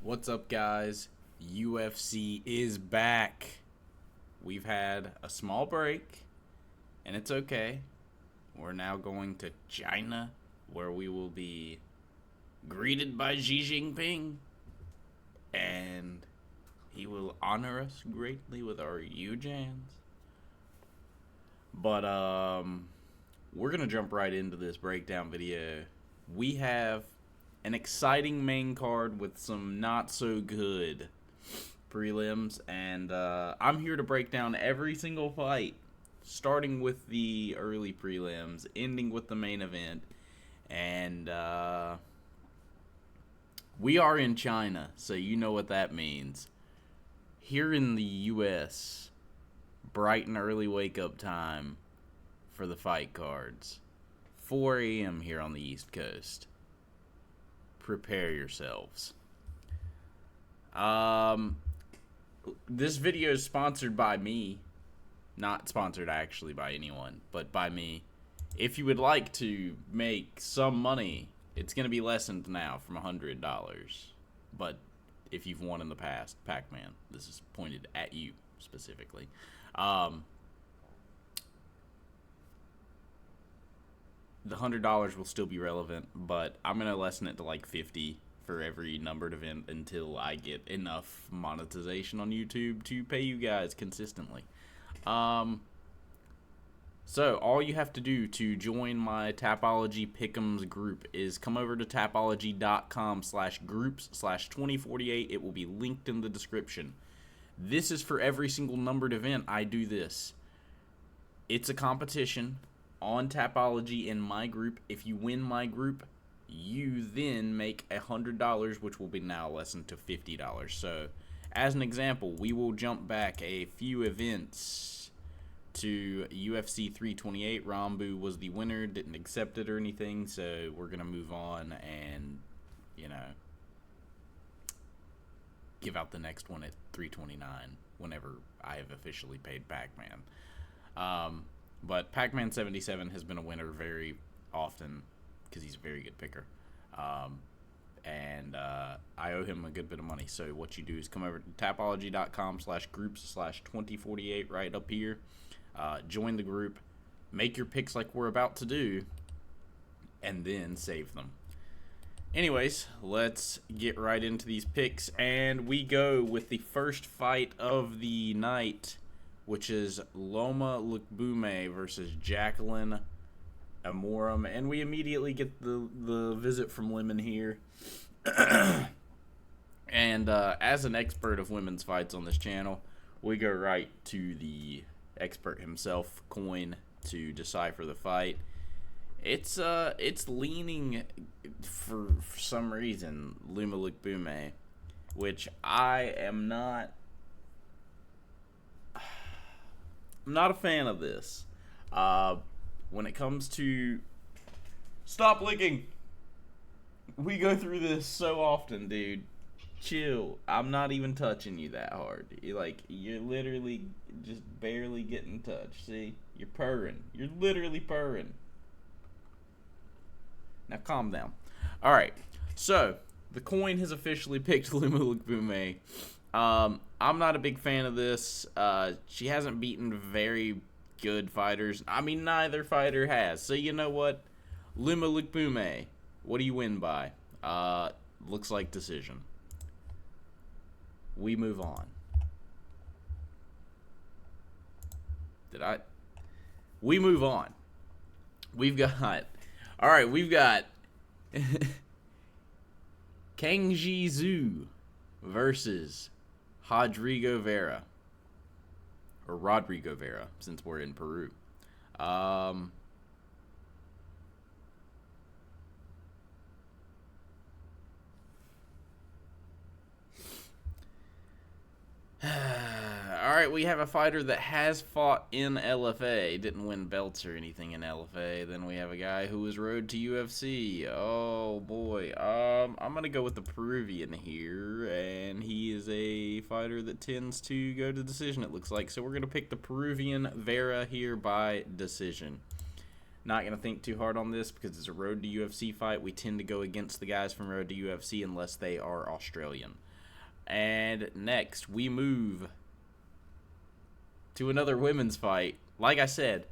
What's up, guys? UFC is back. We've had a small break, and it's okay. We're now going to China, where we will be greeted by Xi Jinping, and he will honor us greatly with our Yujans. But, we're going to jump right into this breakdown video. We have an exciting main card with some not so good prelims, and I'm here to break down every single fight, starting with the early prelims, ending with the main event. And we are in China, so you know what that means. Here in the US, bright and early wake up time for the fight cards. 4 a.m. here on the East Coast. Prepare yourselves. This video is sponsored by me. Not sponsored actually by anyone, but by me. If you would like to make some money, it's going to be lessened now from $100. But if you've won in the past, Pac-Man, this is pointed at you specifically. The $100 will still be relevant, but I'm going to lessen it to like 50 for every numbered event until I get enough monetization on YouTube to pay you guys consistently. So all you have to do to join my Tapology Pick'ems group is come over to tapology.com/groups/2048. It will be linked in the description. This is for every single numbered event. I do this. It's a competition on Tapology in my group. If you win my group, you then make $100, which will be now lessened to $50. So, as an example, we will jump back a few events to UFC 328. Rambu was the winner, didn't accept it or anything, so we're going to move on and, give out the next one at 329 whenever I have officially paid Pac-Man. But Pac-Man 77 has been a winner very often because he's a very good picker. And I owe him a good bit of money. So what you do is come over to tapology.com/groups/2048 right up here. Join the group. Make your picks like we're about to do. And then save them. Anyways, let's get right into these picks. And we go with the first fight of the night, which is Loma Lukbume versus Jacqueline Amorim. And we immediately get the visit from Lemon here. And as an expert of women's fights on this channel, we go right to the expert himself, Coin, to decipher the fight. It's leaning, for some reason, Loma Lukbume, which I am not... I'm not a fan of this. When it comes to... Stop licking! We go through this so often, dude. Chill. I'm not even touching you that hard. You're literally just barely getting touched. See? You're purring. You're literally purring. Now calm down. Alright. So, the Coin has officially picked Loma Lukbume. I'm not a big fan of this. She hasn't beaten very good fighters. I mean, neither fighter has. So, you know what? Loma Lukbume, what do you win by? Looks like decision. We move on. We move on. We've got Kangji Zhu versus Rodrigo Vera, since we're in Peru. Alright, we have a fighter that has fought in LFA, didn't win belts or anything in LFA. Then we have a guy who was road to UFC. Oh boy. I'm gonna go with the Peruvian here, and he is a fighter that tends to go to decision, it looks like. So we're gonna pick the Peruvian Vera here by decision. Not gonna think too hard on this because it's a road to UFC fight. We tend to go against the guys from road to UFC unless they are Australian. And next, we move to another women's fight. Like I said,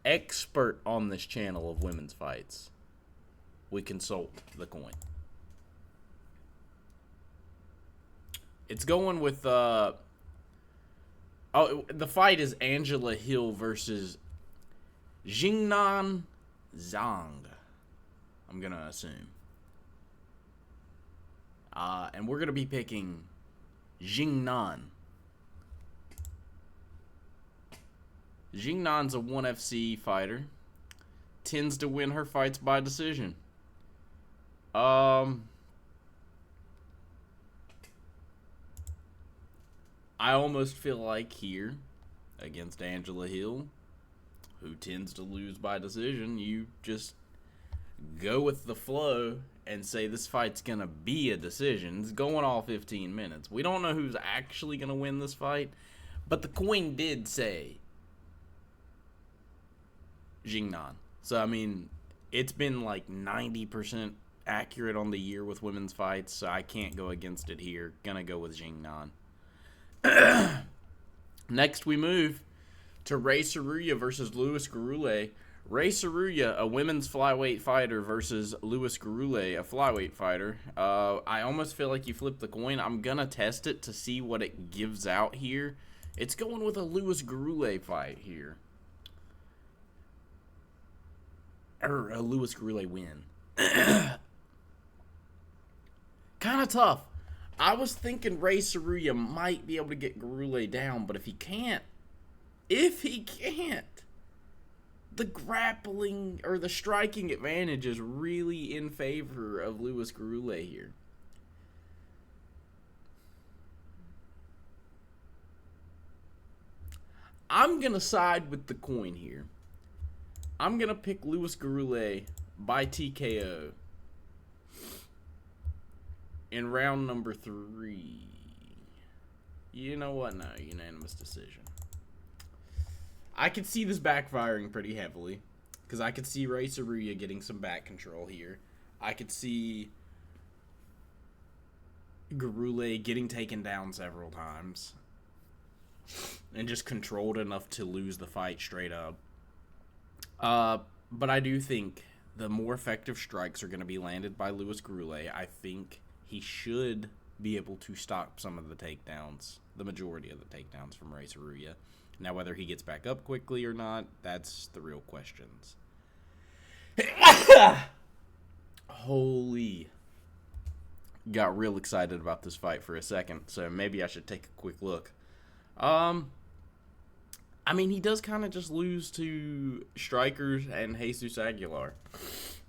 expert on this channel of women's fights. We consult the coin. It's going with, the fight is Angela Hill versus Jingnan Zhang, I'm going to assume. And we're going to be picking Jingnan. Jingnan's a 1FC fighter. Tends to win her fights by decision. I almost feel like here, against Angela Hill, who tends to lose by decision, you just go with the flow and say this fight's going to be a decision. It's going all 15 minutes. We don't know who's actually going to win this fight, but the coin did say Jingnan. So, I mean, it's been like 90% accurate on the year with women's fights, so I can't go against it here. Gonna go with Jingnan. Next, we move to Ray Saruya versus Louis Garule. Ray Saruya, a women's flyweight fighter, versus Louis Garule, a flyweight fighter. I almost feel like you flipped the coin. I'm gonna test it to see what it gives out here. It's going with a Louis Garule fight here. Or a Louis Garule win. Kind of tough. I was thinking Ray Saruya might be able to get Garule down, but if he can't, the grappling or the striking advantage is really in favor of Louis Garule here. I'm going to side with the coin here. I'm going to pick Louis Garule by TKO in round number 3. You know what? No, unanimous decision. I could see this backfiring pretty heavily because I could see Ray Saruya getting some back control here. I could see Garule getting taken down several times and just controlled enough to lose the fight straight up. But I do think the more effective strikes are going to be landed by Louis Garule. I think he should be able to stop some of the takedowns, the majority of the takedowns from Ray Saruya. Now, whether he gets back up quickly or not, that's the real questions. Holy. Got real excited about this fight for a second, so maybe I should take a quick look. I mean, he does kind of just lose to strikers and Jesus Aguilar,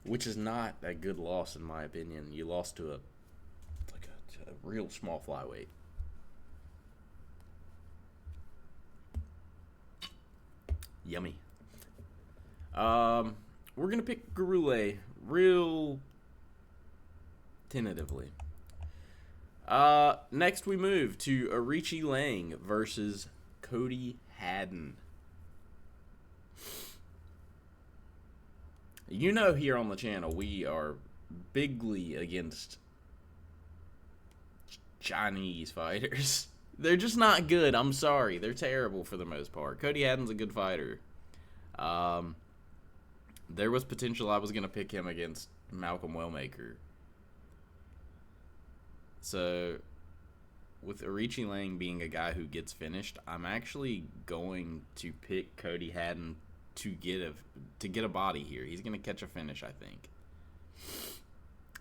which is not a good loss in my opinion. You lost to a real small flyweight. Yummy. We're gonna pick Garule real tentatively. Next we move to Arichi Lang versus Cody Haddon. You know, here on the channel we are bigly against Chinese fighters. They're just not good. I'm sorry. They're terrible for the most part. Cody Haddon's a good fighter. There was potential I was going to pick him against Malcolm Wellmaker. So, with Arichi Lang being a guy who gets finished, I'm actually going to pick Cody Haddon to get a body here. He's going to catch a finish, I think.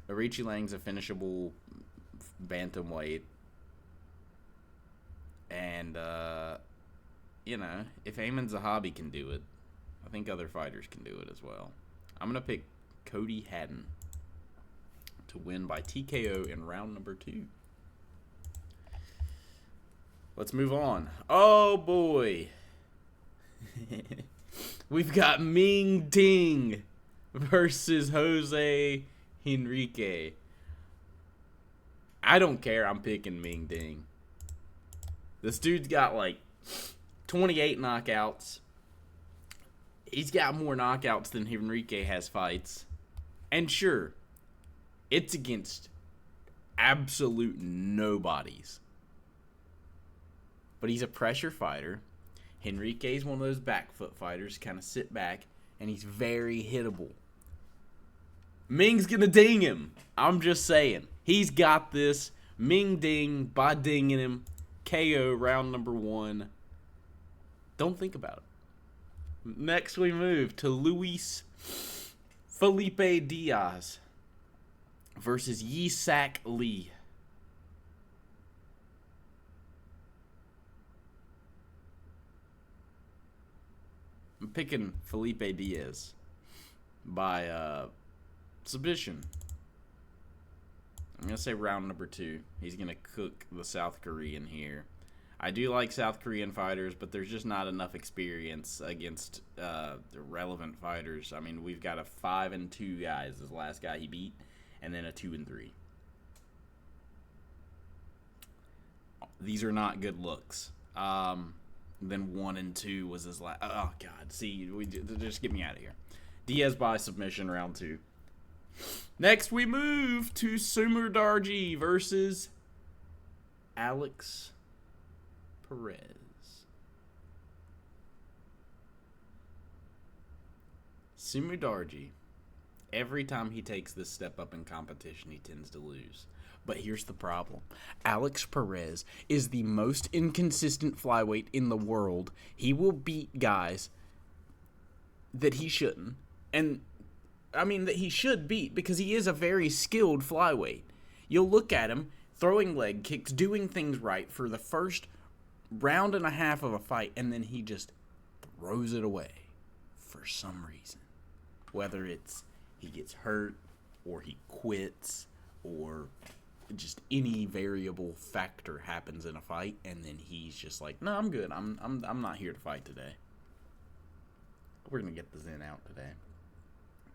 Arichi Lang's a finishable bantamweight. And, if Ayman Zahabi can do it, I think other fighters can do it as well. I'm going to pick Cody Haddon to win by TKO in round number 2. Let's move on. Oh, boy. We've got Ming Ting versus Jose Henrique. I don't care. I'm picking Ming Ting. This dude's got like 28 knockouts. He's got more knockouts than Henrique has fights. And sure, it's against absolute nobodies. But he's a pressure fighter. Henrique's one of those back foot fighters, kind of sit back, and he's very hittable. Ming's gonna ding him. I'm just saying. He's got this. Ming ding by dinging him. KO round number 1. Don't think about it. Next we move to Luis Felipe Diaz versus Yisak Lee. I'm picking Felipe Diaz by submission. I'm going to say round number 2. He's going to cook the South Korean here. I do like South Korean fighters, but there's just not enough experience against the relevant fighters. I mean, we've got a 5-2 guy is the last guy he beat, and then a 2-3. These are not good looks. Then 1-2 was his last. Oh God! See, just get me out of here. Diaz by submission, round 2. Next, we move to Sumer Darji versus Alex Perez. Sumer Darji, every time he takes this step up in competition, he tends to lose. But here's the problem. Alex Perez is the most inconsistent flyweight in the world. He will beat guys that he shouldn't. And, I mean, that he should beat because he is a very skilled flyweight. You'll look at him throwing leg kicks, doing things right for the first round and a half of a fight, and then he just throws it away for some reason. Whether it's he gets hurt or he quits or just any variable factor happens in a fight, and then he's just like, no, I'm good. I'm not here to fight today. We're gonna get the Zen out today.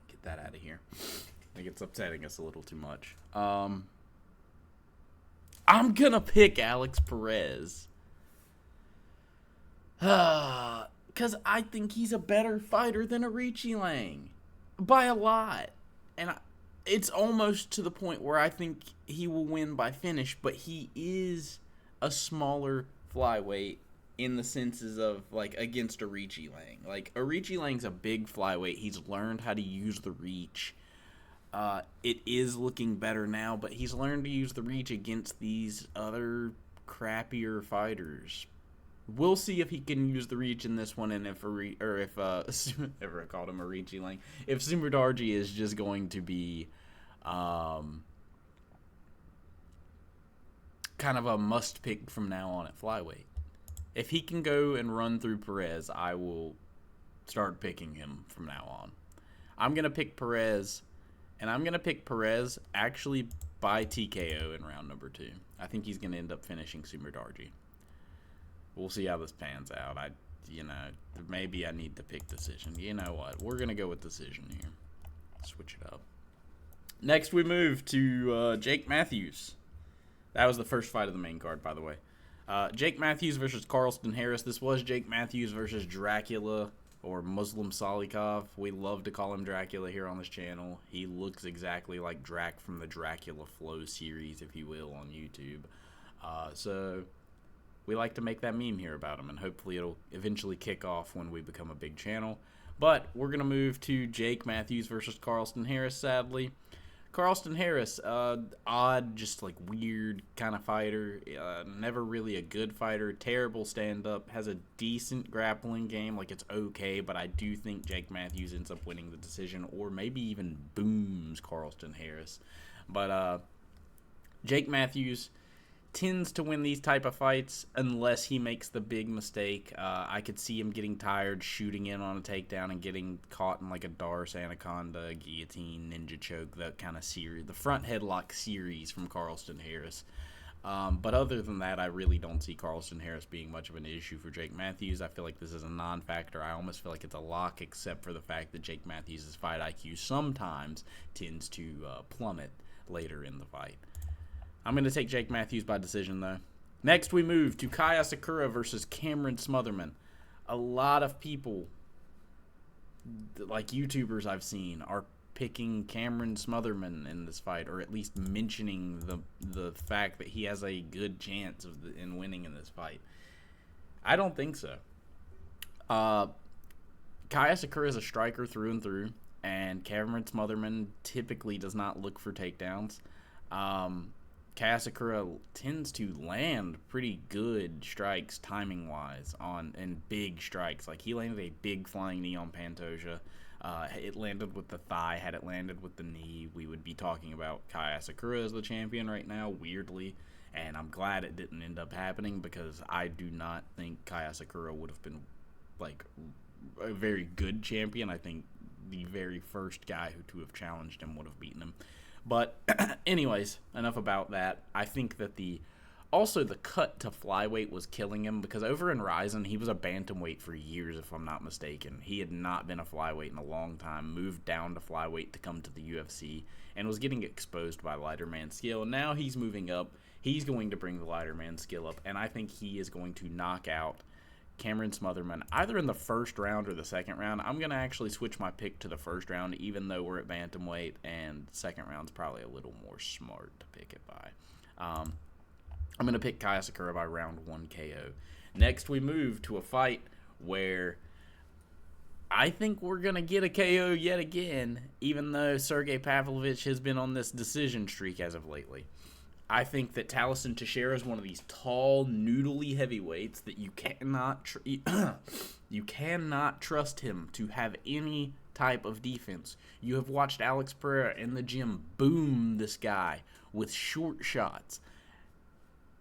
Get that out of here. I think it's upsetting us a little too much. I'm gonna pick Alex Perez. Because I think he's a better fighter than Arichi Lang. By a lot. And it's almost to the point where I think he will win by finish, but he is a smaller flyweight in the senses of, like, against Arichi Lang. Like, Arichi Lang's a big flyweight. He's learned how to use the reach. It is looking better now, but he's learned to use the reach against these other crappier fighters. We'll see if he can use the reach in this one, and if ever I called him Arichi Lang, if Sumer Darji is just going to be kind of a must pick from now on at flyweight. If he can go and run through Perez, I will start picking him from now on. I'm gonna pick Perez, and I'm gonna pick Perez actually by TKO in round number 2. I think he's gonna end up finishing Sumer Darji. We'll see how this pans out. Maybe I need to pick decision. You know what? We're going to go with decision here. Switch it up. Next, we move to Jake Matthews. That was the first fight of the main card, by the way. Jake Matthews versus Carlston Harris. This was Jake Matthews versus Dracula, or Muslim Salikov. We love to call him Dracula here on this channel. He looks exactly like Drac from the Dracula Flow series, if you will, on YouTube. So we like to make that meme here about him, and hopefully it'll eventually kick off when we become a big channel. But we're going to move to Jake Matthews versus Carlston Harris, sadly. Carlston Harris, odd, just like weird kind of fighter. Never really a good fighter. Terrible stand-up. Has a decent grappling game. Like, it's okay, but I do think Jake Matthews ends up winning the decision, or maybe even booms Carlston Harris. But Jake Matthews tends to win these type of fights unless he makes the big mistake. I could see him getting tired, shooting in on a takedown, and getting caught in like a Darce Anaconda, guillotine, ninja choke, that kind of series, the front headlock series from Carlston Harris. But other than that, I really don't see Carlston Harris being much of an issue for Jake Matthews. I feel like this is a non-factor. I almost feel like it's a lock, except for the fact that Jake Matthews' fight IQ sometimes tends to plummet later in the fight. I'm going to take Jake Matthews by decision, though. Next, we move to Kaya Sakura versus Cameron Smotherman. A lot of people, like YouTubers I've seen, are picking Cameron Smotherman in this fight, or at least mentioning the fact that he has a good chance in winning in this fight. I don't think so. Kaya Sakura is a striker through and through, and Cameron Smotherman typically does not look for takedowns. Kaya Sakura tends to land pretty good strikes timing-wise and big strikes. Like, he landed a big flying knee on Pantoja. It landed with the thigh. Had it landed with the knee, we would be talking about Kaya Sakura as the champion right now, weirdly. And I'm glad it didn't end up happening, because I do not think Kaya Sakura would have been, like, a very good champion. I think the very first guy to have challenged him would have beaten him. But anyways, enough about that. I think that the cut to flyweight was killing him, because over in Ryzen, he was a bantamweight for years, if I'm not mistaken. He had not been a flyweight in a long time, moved down to flyweight to come to the UFC, and was getting exposed by lighter man skill. Now he's moving up. He's going to bring the lighter man skill up, and I think he is going to knock out Cameron Smotherman either in the first round or the second round. I'm going to actually switch my pick to the first round, even though we're at bantamweight, and the second round's probably a little more smart to pick it by. I'm going to pick Kaya Sakura by round 1 KO. Next, we move to a fight where I think we're going to get a KO yet again, even though Sergey Pavlovich has been on this decision streak as of lately. I think that Talison Teixeira is one of these tall, noodly heavyweights that you cannot trust him to have any type of defense. You have watched Alex Pereira in the gym boom this guy with short shots.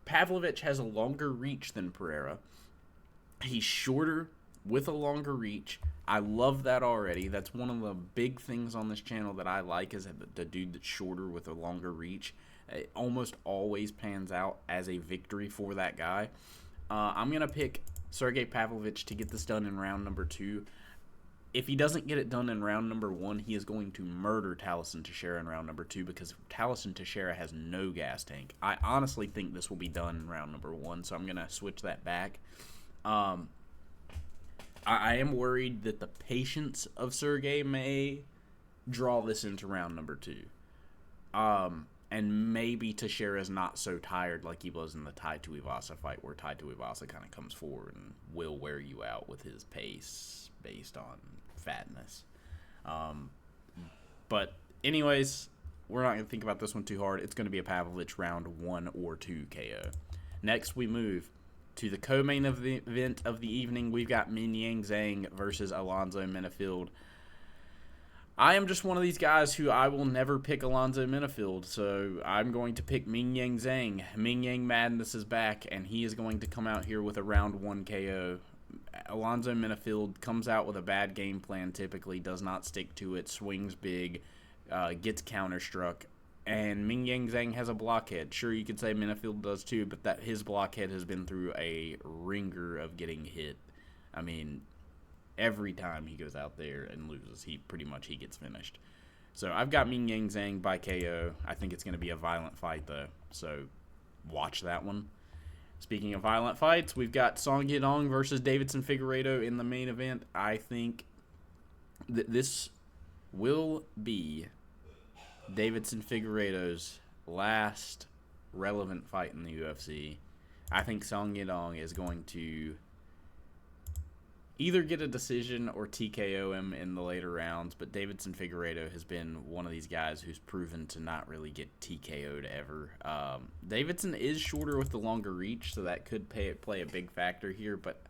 Pavlovich has a longer reach than Pereira. He's shorter with a longer reach. I love that already. That's one of the big things on this channel that I like, is the dude that's shorter with a longer reach. It almost always pans out as a victory for that guy. I'm going to pick Sergey Pavlovich to get this done in round number 2. If he doesn't get it done in round number 1, he is going to murder Talison Teixeira in round number 2, because Talison Teixeira has no gas tank. I honestly think this will be done in round number 1, so I'm going to switch that back. I am worried that the patience of Sergey may draw this into round number 2. And maybe Teixeira is not so tired like he was in the Tai Tuivasa fight, where Tai Tuivasa kind of comes forward and will wear you out with his pace based on fatness. But anyways, we're not going to think about this one too hard. It's going to be a Pavlovich round 1 or 2 KO. Next, we move to the co-main event of the evening. We've got Mingyang Zhang versus Alonzo Menifield. I am just one of these guys who I will never pick Alonzo Menifield, so I'm going to pick Mingyang Zhang. Mingyang Madness is back, and he is going to come out here with a round 1 KO. Alonzo Menifield comes out with a bad game plan, typically does not stick to it, swings big, gets counterstruck, and Mingyang Zhang has a blockhead. Sure, you could say Menifield does too, but that his blockhead has been through a ringer of getting hit. I mean, every time he goes out there and loses, he gets finished. So I've got Mingyang Zhang by KO. I think it's going to be a violent fight, though, so watch that one. Speaking of violent fights, we've got Song Yadong versus Davidson Figueiredo in the main event. I think that this will be Davidson Figueiredo's last relevant fight in the UFC. I think Song Yadong is going to either get a decision or TKO him in the later rounds, but Davidson Figueiredo has been one of these guys who's proven to not really get TKO'd ever. Davidson is shorter with the longer reach, so that could play a big factor here, but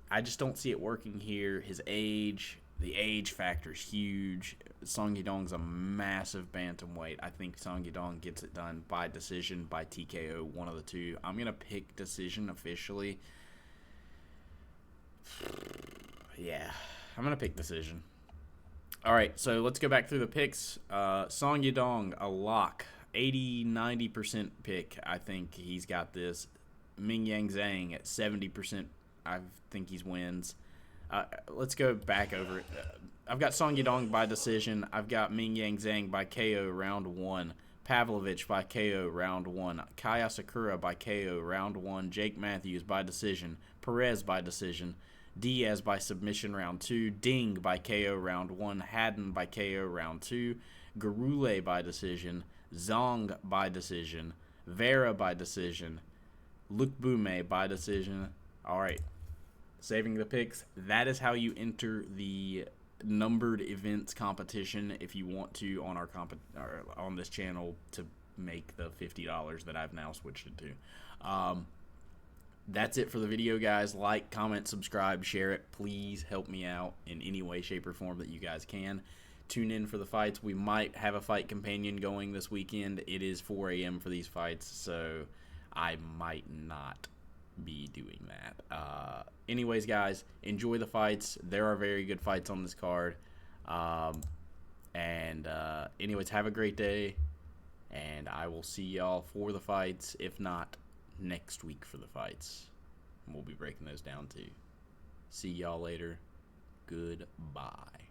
I just don't see it working here. His age, the age factor is huge. Song Yadong's a massive bantamweight. I think Song Yadong gets it done by decision, by TKO, one of the two. I'm going to pick decision officially. Yeah, I'm going to pick decision. All right, so let's go back through the picks. Song Yadong, a lock. 80-90% pick. I think he's got this. Mingyang Zhang at 70%. I think he wins. Let's go back over it. I've got Song Yadong by decision. I've got Mingyang Zhang by KO round 1. Pavlovich by KO round 1. Kaya Sakura by KO round 1. Jake Matthews by decision. Perez by decision. Diaz by submission round 2, Ding by KO round 1, Haddon by KO round 2, Garule by decision, Zong by decision, Vera by decision, Lukbume by decision. All right, saving the picks. That is how you enter the numbered events competition if you want to on our on this channel to make the $50 that I've now switched it to. That's it for the video, guys. Like, comment, subscribe, share it. Please help me out in any way, shape, or form that you guys can. Tune in for the fights. We might have a fight companion going this weekend. It is 4 a.m. for these fights, so I might not be doing that. Anyways, guys, enjoy the fights. There are very good fights on this card. Anyways, have a great day, and I will see y'all for the fights, if not next week for the fights. We'll be breaking those down too. See y'all later. Goodbye.